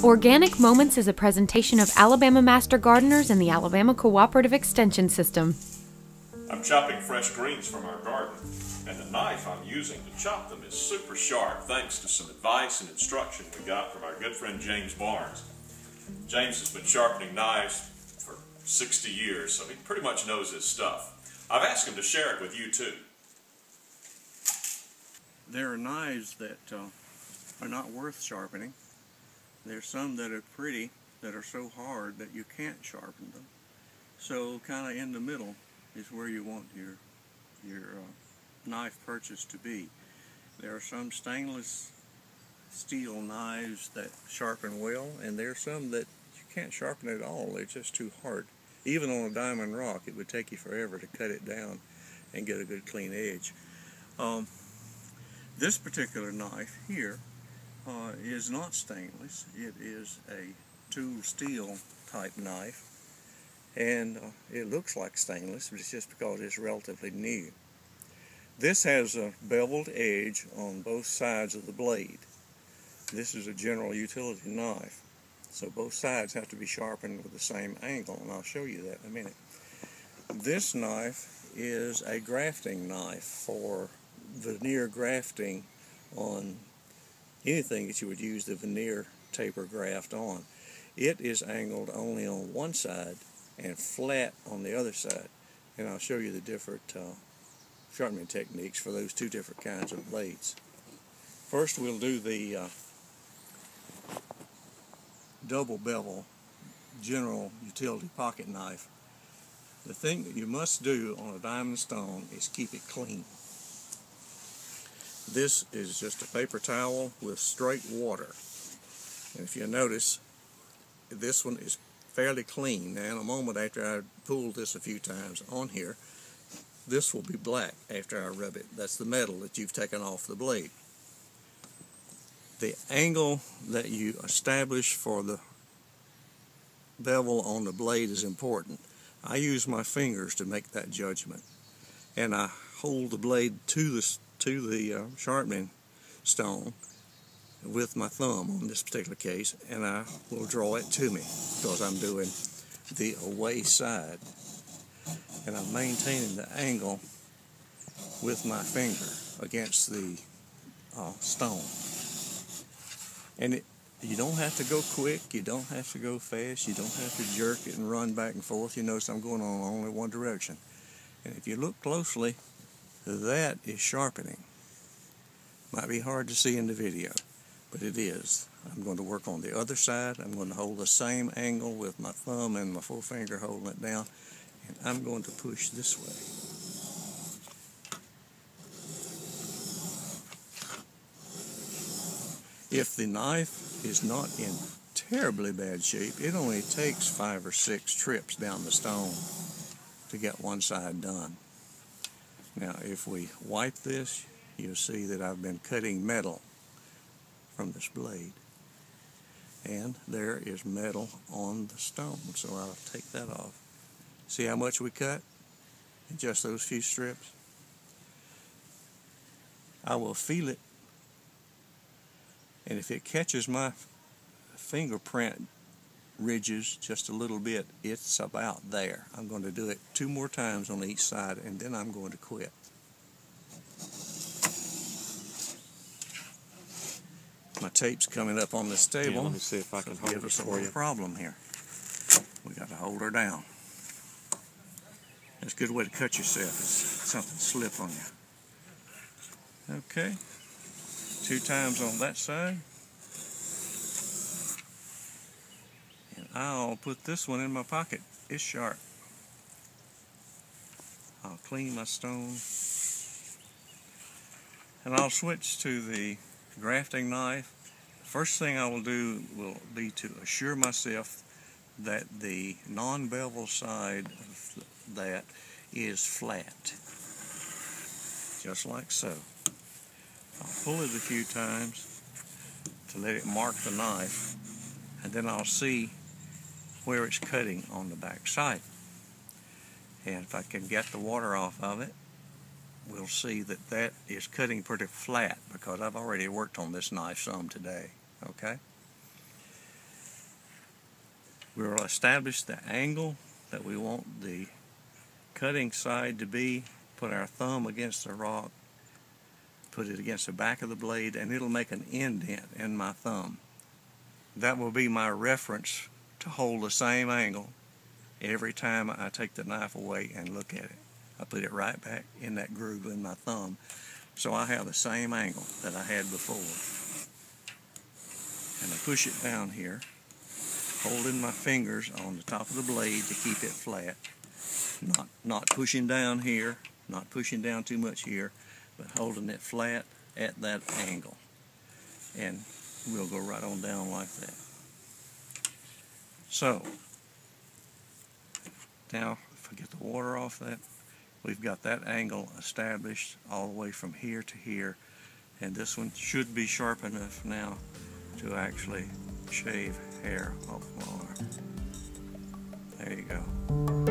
Organic Moments is a presentation of Alabama Master Gardeners and the Alabama Cooperative Extension System. I'm chopping fresh greens from our garden, and the knife I'm using to chop them is super sharp thanks to some advice and instruction we got from our good friend James Barnes. James has been sharpening knives for 60 years, so he pretty much knows his stuff. I've asked him to share it with you too. There are knives that are not worth sharpening. There's some that are pretty that are so hard that you can't sharpen them. So kind of in the middle is where you want your knife purchase to be. There are some stainless steel knives that sharpen well, and there are some that you can't sharpen at all. They're just too hard. Even on a diamond rock, it would take you forever to cut it down and get a good clean edge. This particular knife here is not stainless. It is a tool steel type knife, and it looks like stainless, but it's just because it's relatively new. This has a beveled edge on both sides of the blade. This is a general utility knife, so both sides have to be sharpened with the same angle, and I'll show you that in a minute. This knife is a grafting knife for veneer grafting on anything that you would use the veneer taper graft on. It is angled only on one side and flat on the other side, and I'll show you the different sharpening techniques for those two different kinds of blades. First, we'll do the double bevel general utility pocket knife. The thing that you must do on a diamond stone is keep it clean. This is just a paper towel with straight water, and if you notice, this one is fairly clean. Now in a moment, after I pull this a few times on here, this will be black after I rub it. That's the metal that you've taken off the blade. The angle that you establish for the bevel on the blade is important. I use my fingers to make that judgment, and I hold the blade to the sharpening stone with my thumb on this particular case, and I will draw it to me because I'm doing the away side, and I'm maintaining the angle with my finger against the stone. And you don't have to go quick, you don't have to go fast, you don't have to jerk it and run back and forth. You notice I'm going on only one direction, and if you look closely, that is sharpening. Might be hard to see in the video, but it is. I'm going to work on the other side. I'm going to hold the same angle with my thumb and my forefinger holding it down, and I'm going to push this way. If the knife is not in terribly bad shape, it only takes 5 or 6 trips down the stone to get one side done. Now, if we wipe this, you'll see that I've been cutting metal from this blade. And there is metal on the stone, so I'll take that off. See how much we cut in just those few strips? I will feel it, and if it catches my fingerprint ridges just a little bit, it's about there. I'm going to do it 2 more times on each side, and then I'm going to quit. My tape's coming up on this table. Yeah, let me see if I can hold give this us a for little you. problem here. We got to hold her down. That's a good way to cut yourself, is something slip on you. Okay, 2 times on that side. And I'll put this one in my pocket. It's sharp. I'll clean my stone. And I'll switch to the grafting knife. First thing I will do will be to assure myself that the non-bevel side of that is flat, just like so. I'll pull it a few times to let it mark the knife, and then I'll see where it's cutting on the back side. And if I can get the water off of it, we'll see that that is cutting pretty flat because I've already worked on this knife some today. Okay? We'll establish the angle that we want the cutting side to be, put our thumb against the rock, put it against the back of the blade, and it'll make an indent in my thumb. That will be my reference to hold the same angle every time I take the knife away and look at it. I put it right back in that groove in my thumb, so I have the same angle that I had before. And I push it down here, holding my fingers on the top of the blade to keep it flat. Not pushing down here, not pushing down too much here, but holding it flat at that angle. And we'll go right on down like that. So, now if I get the water off that, we've got that angle established all the way from here to here, and this one should be sharp enough now to actually shave hair off my arm. There you go.